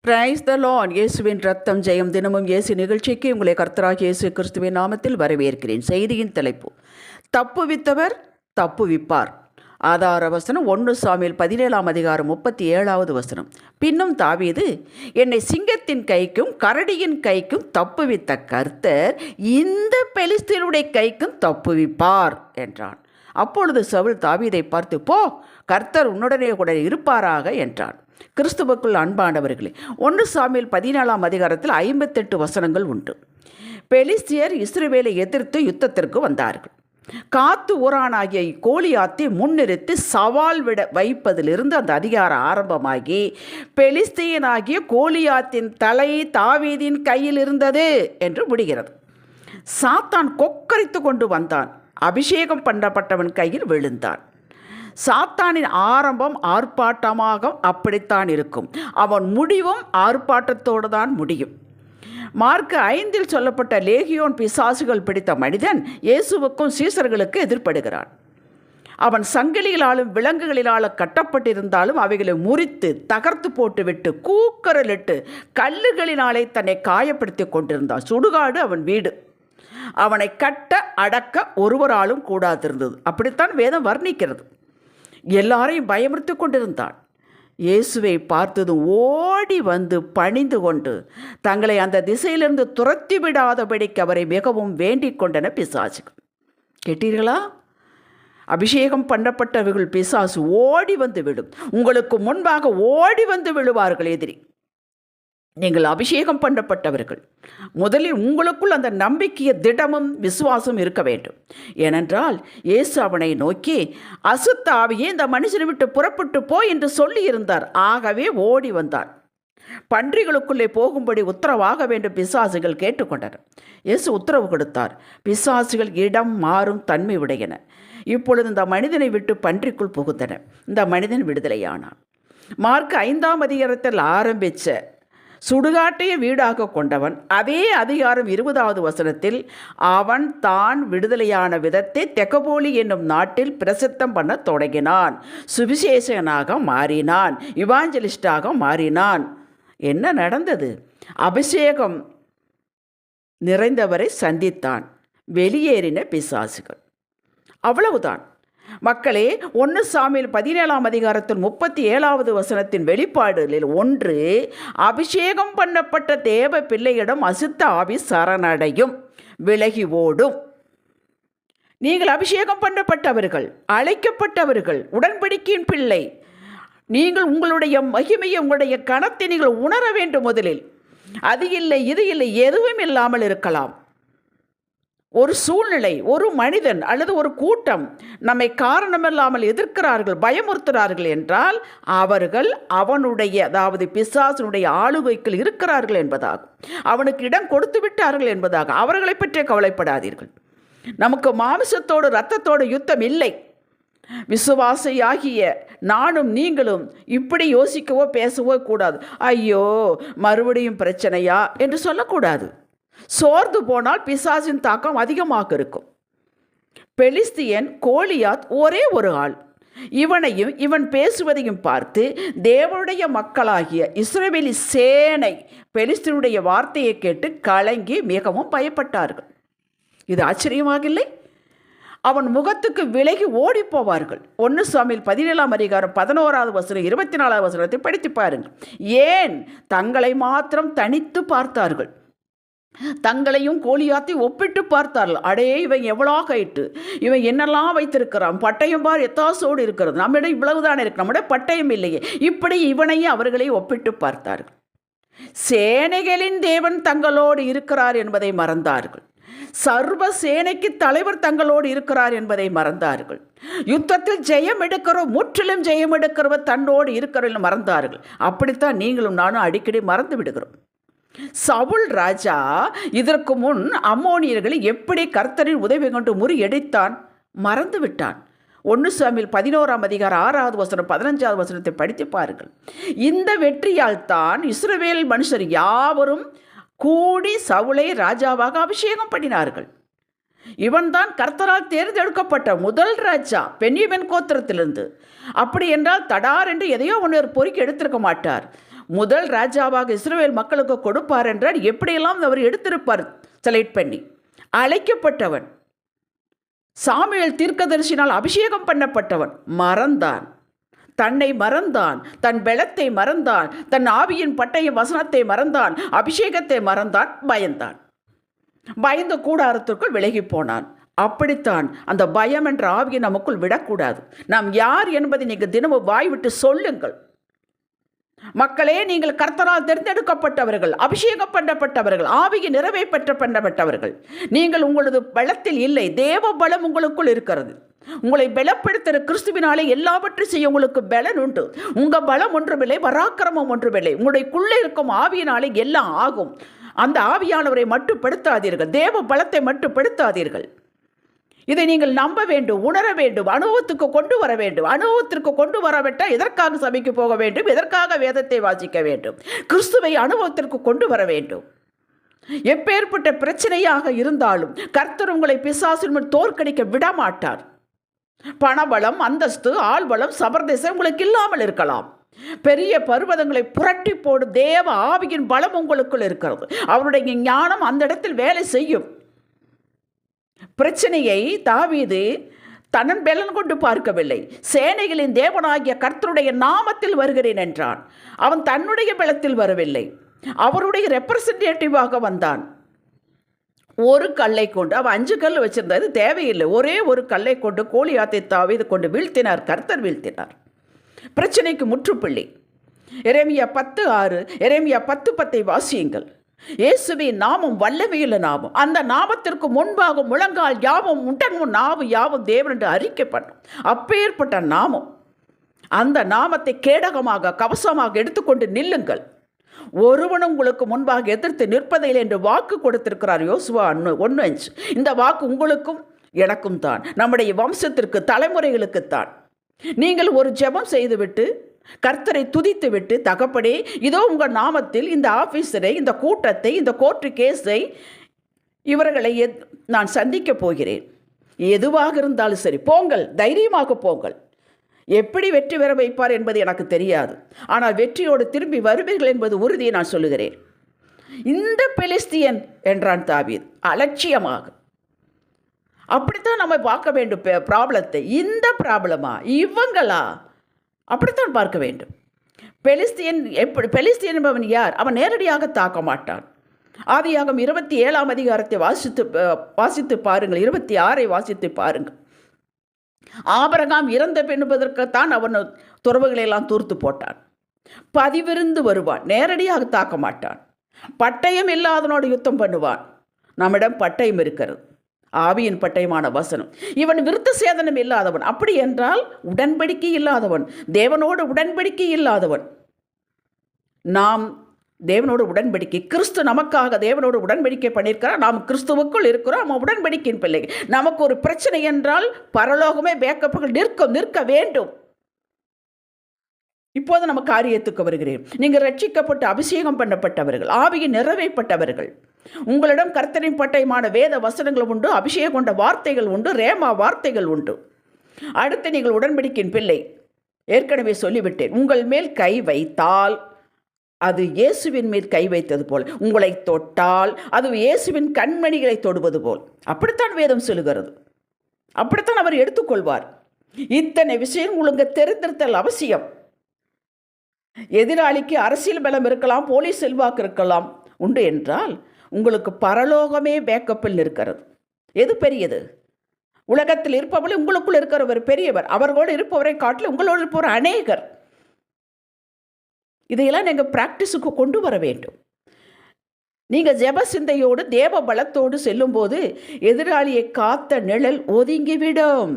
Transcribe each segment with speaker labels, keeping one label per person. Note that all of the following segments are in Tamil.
Speaker 1: Praise the Lord. இயேசுவின் ரத்தம் ஜெயம். தினமும் இயேசு நிகழ்ச்சிக்கு உங்களை கர்த்தராகிய இயேசு கிறிஸ்துவின் நாமத்தில் வரவேற்கிறேன். செய்தியின் தலைப்பு: தப்புவித்தவர் தப்புவிப்பார். ஆதார வசனம் 1 சாமுவேல் 17:37. பின்னும் தாவீது, என்னை சிங்கத்தின் கைக்கும் கரடியின் கைக்கும் தப்புவித்த கர்த்தர் இந்த பெலிஸ்தீனுடைய கைக்கும் தப்புவிப்பார் என்றான். அப்பொழுது சவுல் தாவீதை பார்த்து, போ, கர்த்தர் உன்னுடனே கூட இருப்பாராக என்றான். கிறிஸ்துவுக்குள் அன்பானவர்களே, 1 சாமுவேல் 14 58 வசனங்கள் உண்டு. பெலிஸ்தியர் இஸ்ரவேலை எதிர்த்து யுத்தத்திற்கு வந்தார்கள். காத்து ஊரானாகிய கோலியாத்தை முன்னிறுத்தி சவால் வைப்பதிலிருந்து அந்த அதிகாரம் ஆரம்பமாகி பெலிஸ்தியனாகிய கோலியாத்தின் தலை தாவீதின் கையில் இருந்தது என்று முடிகிறது. சாத்தான் கொக்கரித்து கொண்டு வந்தான். அபிஷேகம் பண்ணப்பட்டவன் கையில் விழுந்தான். சாத்தானின் ஆரம்பம் ஆர்ப்பாட்டமாக அப்படித்தான் இருக்கும். அவன் முடிவும் ஆர்ப்பாட்டத்தோடு தான் முடியும். மார்க் 5 சொல்லப்பட்ட லேகியோன் பிசாசுகள் பிடித்த மனிதன் இயேசுவுக்கும் சீசர்களுக்கு எதிர்ப்படுகிறான். அவன் சங்கிலிகளாலும் விலங்குகளிலாலும் கட்டப்பட்டிருந்தாலும் அவைகளை முறித்து தகர்த்து போட்டுவிட்டு கூக்கரலிட்டு கல்லுகளினாலே தன்னை காயப்படுத்தி கொண்டிருந்தான். சுடுகாடு அவன் வீடு. அவனை கட்ட அடக்க ஒருவராலும் கூடாதிருந்தது. அப்படித்தான் வேதம் வர்ணிக்கிறது. எல்லாரையும் பயமுறுத்தி கொண்டிருந்தான். இயேசுவை பார்த்ததும் ஓடி வந்து பணிந்து கொண்டு தங்களை அந்த திசையிலிருந்து துரத்தி விடாதபடிக்கு அவரை மிகவும் வேண்டிக் கொண்டன பிசாசுகள். கேட்டீர்களா? அபிஷேகம் பண்ணப்பட்டவர்கள் பிசாசு ஓடி வந்து விடும். உங்களுக்கு முன்பாக ஓடி வந்து விழுவார்கள் எதிரி. நீங்கள் அபிஷேகம் பண்ணப்பட்டவர்கள். முதலில் உங்களுக்குள் அந்த நம்பிக்கைய திடமும் விசுவாசம் இருக்க வேண்டும். ஏனென்றால் இயேசு அவனை நோக்கி, அசுத்த ஆவியே இந்த மனுஷனை விட்டு புறப்பட்டு போய் என்று சொல்லியிருந்தார். ஆகவே ஓடி வந்தான். பன்றிகளுக்குள்ளே போகும்படி உத்தரவாக வேண்டும் பிசாசுகள் கேட்டுக்கொண்டனர். இயேசு உத்தரவு கொடுத்தார். பிசாசுகள் இடம் மாறும் தன்மை உடையன. இப்பொழுது இந்த மனிதனை விட்டு பன்றிக்குள் புகுந்தன. இந்த மனிதன் விடுதலையானான். மார்க் 5 ஆரம்பித்த சுடுகாட்டையே வீடாக கொண்டவன் அதே அதிகாரம் 20வது வசனத்தில் அவன் தான் விடுதலையான விதத்தை தெக்கபோலி என்னும் நாட்டில் பிரசித்தம் பண்ண தொடங்கினான். சுவிசேஷகனாக மாறினான். இவாஞ்சலிஸ்டாக மாறினான். என்ன நடந்தது? அபிஷேகம் நிறைந்தவரை சந்தித்தான். வெளியேறின பிசாசுகள். அவ்வளவுதான் மக்களே. 1 சாமுவேல் 17:37 வசனத்தின் வெளிப்பாடுகளில் ஒன்று, அபிஷேகம் பண்ணப்பட்ட தேவ பிள்ளையிடம் அசுத்த ஆவி சரணடையும், விலகி ஓடும். நீங்கள் அபிஷேகம் பண்ணப்பட்டவர்கள், அழைக்கப்பட்டவர்கள், உடன்படிக்கையின் பிள்ளை. நீங்கள் உங்களுடைய மகிமையை, உங்களுடைய கணத்தை நீங்கள் உணர வேண்டும். முதலில் அது இல்லை இது இல்லை எதுவும் இல்லாமல் இருக்கலாம். ஒரு சூழ்நிலை, ஒரு மனிதன் அல்லது ஒரு கூட்டம் நம்மை காரணமில்லாமல் எதிர்க்கிறார்கள், பயமுறுத்துகிறார்கள் என்றால் அவர்கள் அவனுடைய, அதாவது பிசாசனுடைய ஆளுகைக்குள் இருக்கிறார்கள் என்பதாகும். அவனுக்கு இடம் கொடுத்து விட்டார்கள் என்பதாக. அவர்களை பற்றி கவலைப்படாதீர்கள். நமக்கு மாமிசத்தோடு இரத்தத்தோடு யுத்தம் இல்லை. விசுவாசியாகிய நானும் நீங்களும் இப்படி யோசிக்கவோ பேசவோ கூடாது. ஐயோ, மறுபடியும் பிரச்சனையா என்று சொல்லக்கூடாது. சோர்ந்து போனால் பிசாசின் தாக்கம் அதிகமாக இருக்கும். பெலிஸ்தியன் கோலியாத் ஒரே ஒரு ஆள். இவனையும் இவன் பேசுவதையும் பார்த்து தேவனுடைய மக்களாகிய இஸ்ரவேலி சேனை பெலிஸ்தியனுடைய வார்த்தையை கேட்டு கலங்கி மிகவும் பயப்பட்டார்கள். இது ஆச்சரியமாக இல்லை? அவன் முகத்துக்கு விலகி ஓடி போவார்கள். 1 சாமுவேல் 17:11 24 வசனத்தை படித்து பாருங்கள். ஏன்? தங்களை மாத்திரம் தனித்து பார்த்தார்கள். தங்களையும் கோலியாத்தை ஒப்பிட்டு பார்த்தார்கள். அடே, இவன் எவ்வளோ கைட்டு, இவன் என்னெல்லாம் வைத்திருக்கிறான், பட்டயம் பார் எத்தாசோடு இருக்கிறது, நம்மிடம் இவ்வளவுதான் இருக்கு, நம்மிடம் பட்டயம் இல்லையே. இப்படி இவனையும் அவர்களை ஒப்பிட்டு பார்த்தார்கள். சேனைகளின் தேவன் தங்களோடு இருக்கிறார் என்பதை மறந்தார்கள். சர்வ சேனைக்கு தலைவர் தங்களோடு இருக்கிறார் என்பதை மறந்தார்கள். யுத்தத்தில் ஜெயம் எடுக்கிறோம், முற்றிலும் ஜெயம் எடுக்கிறவர் தன்னோடு இருக்கிறவர்கள் மறந்தார்கள். அப்படித்தான் நீங்களும் நானும் அடிக்கடி மறந்து விடுகிறோம். சவுல் ராஜா இதற்கு முன் அம்மோனியர்களை எப்படி கர்த்தரின் உதவி கொண்டு முறியடித்தான் மறந்து விட்டான். 1 சாமுவேல் 11:6 15 வசனத்தை படித்து பாருங்கள். இந்த வெற்றியால் தான் இஸ்ரவேல் மனுஷர் யாவரும் கூடி சவுலை ராஜாவாக அபிஷேகம் பண்ணினார்கள். இவன்தான் கர்த்தரால் தேர்ந்தெடுக்கப்பட்ட முதல் ராஜா, பென்யமீன் கோத்திரத்திலிருந்து. அப்படி என்றால் தடார் என்று எதையோ ஒன்று பொறுக்கி எடுத்திருக்க மாட்டார். முதல் ராஜாவாக இஸ்ரவேல் மக்களுக்கு கொடுப்பார் என்றால் எப்படியெல்லாம் அவர் எடுத்திருப்பார் செலக்ட் பண்ணி. அழைக்கப்பட்டவன், சாமுவேல் தீர்க்கதரிசினால் அபிஷேகம் பண்ணப்பட்டவன், மறந்தான். தன்னை மறந்தான், தன் பலத்தை மறந்தான், தன் ஆவியின் பட்டய வசனத்தை மறந்தான், அபிஷேகத்தை மறந்தான், பயந்தான். பயந்த கூடாரத்திற்குள் விலகி போனான். அப்படித்தான் அந்த பயம் என்ற ஆவியை நமக்குள் விடக்கூடாது. நாம் யார் என்பதை நீங்கள் தினமும் வாய் விட்டு சொல்லுங்கள். மக்களே, நீங்கள் கர்த்தரால் தேர்ந்தெடுக்கப்பட்டவர்கள், அபிஷேகம் பண்ணப்பட்டவர்கள், ஆவியின் நிறைவை பண்ணப்பட்டவர்கள். நீங்கள் உங்களது பலத்தில் இல்லை, தேவ பலம் உங்களுக்குள் இருக்கிறது. உங்களை பலப்படுத்துகிற கிறிஸ்துவினாலே எல்லாவற்றையும் செய்ய உங்களுக்கு பலன் உண்டு. உங்கள் பலம் ஒன்றுமில்லை, பராக்கிரமம் ஒன்றுமில்லை, உங்களுக்குள்ளே இருக்கும் ஆவியினாலே எல்லாம் ஆகும். அந்த ஆவியானவரை மட்டுப்படுத்தாதீர்கள், தேவ பலத்தை மட்டுப்படுத்தாதீர்கள். இதை நீங்கள் நம்ப வேண்டும், உணர வேண்டும், அனுபவத்துக்கு கொண்டு வர வேண்டும். அனுபவத்திற்கு கொண்டு வரவிட்டால் எதற்காக சபைக்கு போக வேண்டும், எதற்காக வேதத்தை வாசிக்க வேண்டும்? கிறிஸ்துவை அனுபவத்திற்கு கொண்டு வர வேண்டும். எப்பேற்பட்ட பிரச்சனையாக இருந்தாலும் கர்த்தர் உங்களை பிசாசின் முன் தோற்கடிக்க விடமாட்டார். பணபலம், அந்தஸ்து, ஆள்பலம், சபர்தேசம் உங்களுக்கு இல்லாமல் இருக்கலாம். பெரிய பர்வதங்களை புரட்டி போடும் தேவ ஆவியின் பலம் உங்களுக்குள் இருக்கிறது. அவருடைய ஞானம் அந்த இடத்தில் வேலை செய்யும். பிரச்சனையை தாவீது தன்னன் பலன் கொண்டு பார்க்கவில்லை. சேனைகளின் தேவனாகிய கர்த்தருடைய நாமத்தில் வருகிறேன் என்றான். அவன் தன்னுடைய பலத்தில் வரவில்லை, அவருடைய ரெப்ரசன்டேட்டிவாக வந்தான். ஒரு கல்லை கொண்டு, அவன் 5 கல் வச்சிருந்தது தேவையில்லை, ஒரே ஒரு கல்லை கொண்டு கோலியாத்தை தாவீது கொண்டு வீழ்த்தினார். கர்த்தர் வீழ்த்தினார். பிரச்சனைக்கு முற்றுப்புள்ளி. எரேமியா 10:6, எரேமியா 10:10 வாசியுங்கள். இயேசுவின் நாமம் வல்லமையுள்ள நாமம். அந்த நாமத்திற்கு முன்பாக முழங்கால் யாவும் உடனும் நாவு யாவும் தேவன் என்று அறிக்கப்படும். அப்பேற்பட்ட நாமம். அந்த நாமத்தை கேடகமாக கவசமாக எடுத்துக்கொண்டு நில்லுங்கள். ஒருவனும் உங்களுக்கு முன்பாக எதிர்த்து நிற்பதில்லை என்று வாக்கு கொடுத்திருக்கிறார் யோசுவா 1:5. இந்த வாக்கு உங்களுக்கும் எனக்கும் தான், நம்முடைய வம்சத்திற்கு, தலைமுறைகளுக்குத்தான். நீங்கள் ஒரு ஜெபம் செய்துவிட்டு கர்த்தரை துதித்து விட்டு, தகப்பனே, இதோ உங்கள் நாமத்தில் இந்த ஆஃபீஸரை, இந்த கூட்டத்தை, இந்த கோர்ட்டு கேஸை, இவர்களை நான் சந்திக்கப் போகிறேன். எதுவாக இருந்தாலும் சரி, போங்கள், தைரியமாக போங்கள். எப்படி வெற்றி பெற வைப்பார் என்பது எனக்கு தெரியாது, ஆனால் வெற்றியோடு திரும்பி வருவீர்கள் என்பது உறுதியை நான் சொல்லுகிறேன். இந்த பெலிஸ்தியன் என்றான் தாவீது அலட்சியமாக. அப்படித்தான் நம்ம பார்க்க வேண்டும் ப்ராப்ளத்தை. இந்த ப்ராப்ளமா, இவங்களா, அப்படித்தான் பார்க்க வேண்டும். பெலிஸ்தியன் என்பவன் யார்? அவன் நேரடியாக தாக்க மாட்டான். ஆதியாகமம் 27ஆம் அதிகாரத்தை வாசித்து பாருங்கள், 26ஐ வாசித்து பாருங்கள். ஆபிரகாம் இறந்த என்பதற்குத்தான் அவன் துறவுகளெல்லாம் தூர்த்து போட்டான். பதிவிருந்து வருவான், நேரடியாக தாக்க மாட்டான். பட்டயம் இல்லாதனோடு யுத்தம் பண்ணுவான். நம்மிடம் பட்டயம் இருக்கிறது, ஆவியின் பட்டயமான வசனம். இவன் விருத்த சேதனம் இல்லாதவன். அப்படி என்றால் உடன்படிக்கை இல்லாதவன், தேவனோடு உடன்படிக்கை இல்லாதவன். நாம் தேவனோடு உடன்படிக்கை, கிறிஸ்து நமக்காக தேவனோடு உடன்படிக்கை பண்ணியிருக்கிறார். நாம் கிறிஸ்துவுக்குள் இருக்கிறோம், நம்ம உடன்படிக்கையின் பிள்ளைகள். நமக்கு ஒரு பிரச்சனை என்றால் பரலோகமே பேக்கப்புகள் நிற்க வேண்டும். இப்போது நம்ம காரியத்துக்கு வருகிறேன். நீங்கள் ரட்சிக்கப்பட்டு அபிஷேகம் பண்ணப்பட்டவர்கள், ஆவியின் நிறைவேற்பட்டவர்கள். உங்களிடம் கர்த்தரின் பட்டயமான வேத வசனங்கள் உண்டு, அபிஷேகம் கொண்ட வார்த்தைகள் உண்டு, ரேமா வார்த்தைகள் உண்டு. அடுத்து நீங்கள் உடன்படிக்கையின் பிள்ளை. ஏற்கனவே சொல்லிவிட்டேன், உங்கள் மேல் கை வைத்தால் அது இயேசுவின் மேல் கை வைத்தது போல், உங்களை தொட்டால் அது இயேசுவின் கண்மணிகளை தொடுவது போல். அப்படித்தான் வேதம் சொல்லுகிறது, அப்படித்தான் அவர் எடுத்துக்கொள்வார். இத்தனை விஷயம் உங்களுக்கு தெரிந்திருத்தல் அவசியம். எதிராளிக்கு அரசியல் பலம் இருக்கலாம், போலீஸ் செல்வாக்கு இருக்கலாம், உண்டு என்றால் உங்களுக்கு பரலோகமே பேக்கப்பில் இருக்கிறது. எது பெரியது? உலகத்தில் இருப்பவர்கள் உங்களுக்குள் இருக்கிறவர் பெரியவர், அவர்களோடு இருப்பவரை காட்டில் உங்களோடு இருப்பவர் அநேகர். இதையெல்லாம் நீங்கள் பிராக்டிஸுக்கு கொண்டு வர வேண்டும். நீங்கள் ஜெப சிந்தையோடு தேவ பலத்தோடு செல்லும்போது எதிராளியை காத்த நிழல் ஒதுங்கிவிடும்.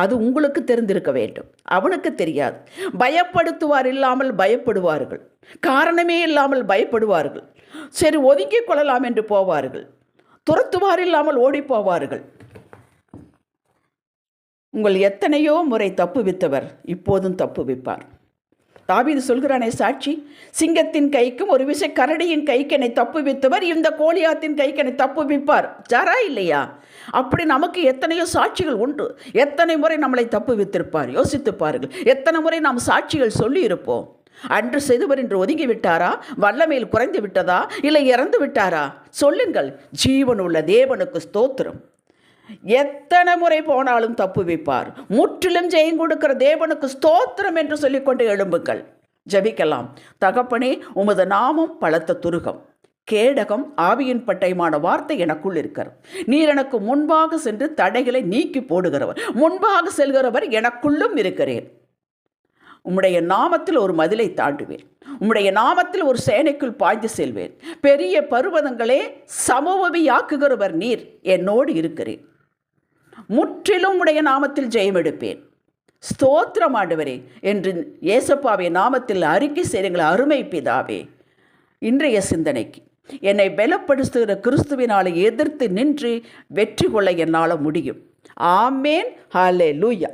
Speaker 1: அது உங்களுக்கு தெரிந்திருக்க வேண்டும், அவனுக்கு தெரியாது. பயப்படுத்துவார் இல்லாமல் பயப்படுவார்கள், காரணமே இல்லாமல் பயப்படுவார்கள். சரி, ஒதுங்கிக் கொள்ளலாம் என்று போவார்கள், துரத்துவார் இல்லாமல் ஓடி போவார்கள். உங்கள் எத்தனையோ முறை தப்புவித்தவர் இப்போதும் தப்புவிப்பார். தாவீது சொல்கிறானே சாட்சி, சிங்கத்தின் கைக்கும் ஒரு விசை கரடியின் கைக்கு என்னை தப்புவித்தவர் இந்த கோலியாத்தின் கைக்கு என்னை தப்புவிப்பார். ஜரா இல்லையா? அப்படி நமக்கு எத்தனையோ சாட்சிகள் உண்டு. எத்தனை முறை நம்மளை தப்புவித்திருப்பார், யோசித்து பாருங்கள். எத்தனை முறை நாம் சாட்சிகள் சொல்லி இருப்போம். அன்று செய்தவர் இன்று ஒதுங்கி விட்டாரா? வல்லமையில் குறைந்து விட்டதா? இல்லை இறந்து விட்டாரா? சொல்லுங்கள். ஜீவன் உள்ள தேவனுக்கு ஸ்தோத்திரம். எத்தனை முறை போனாலும் தப்புவிப்பார். முற்றிலும் ஜெயம் கொடுக்கிற தேவனுக்கு ஸ்தோத்திரம் என்று சொல்லிக்கொண்டு எழும்புங்கள். ஜெபிக்கலாம். தகப்பனே, உமது நாமம் பலத்த துருகம், கேடகம், ஆவியின் பட்டயமான வார்த்தை எனக்குள் இருக்கிறது. நீர் எனக்கு முன்பாக சென்று தடைகளை நீக்கி போடுகிறவர், முன்பாக செல்கிறவர் எனக்குள்ளும் இருக்கிறேன். உம்முடைய நாமத்தில் ஒரு மதிலை தாண்டுவேன். உம்முடைய நாமத்தில் ஒரு சேனைக்குள் பாய்ந்து செல்வேன். பெரிய பர்வதங்களே சமூகவியாக்குகிறவர் நீர், என்னோடு இருக்கிறேன். முற்றிலும் உடைய நாமத்தில் ஜெயம் எடுப்பேன். ஸ்தோத்திரம் ஆண்டவரே என்று இயேசப்பாவின் நாமத்தில் அறிக்கை செய்யுங்கள். அருமை பிதாவே, இன்றைய சிந்தனைக்கு என்னை பலப்படுத்துகிற கிறிஸ்துவினாலே எதிர்த்து நின்று வெற்றி கொள்ள என்னால் முடியும். ஆமேன். ஹல்லேலூயா.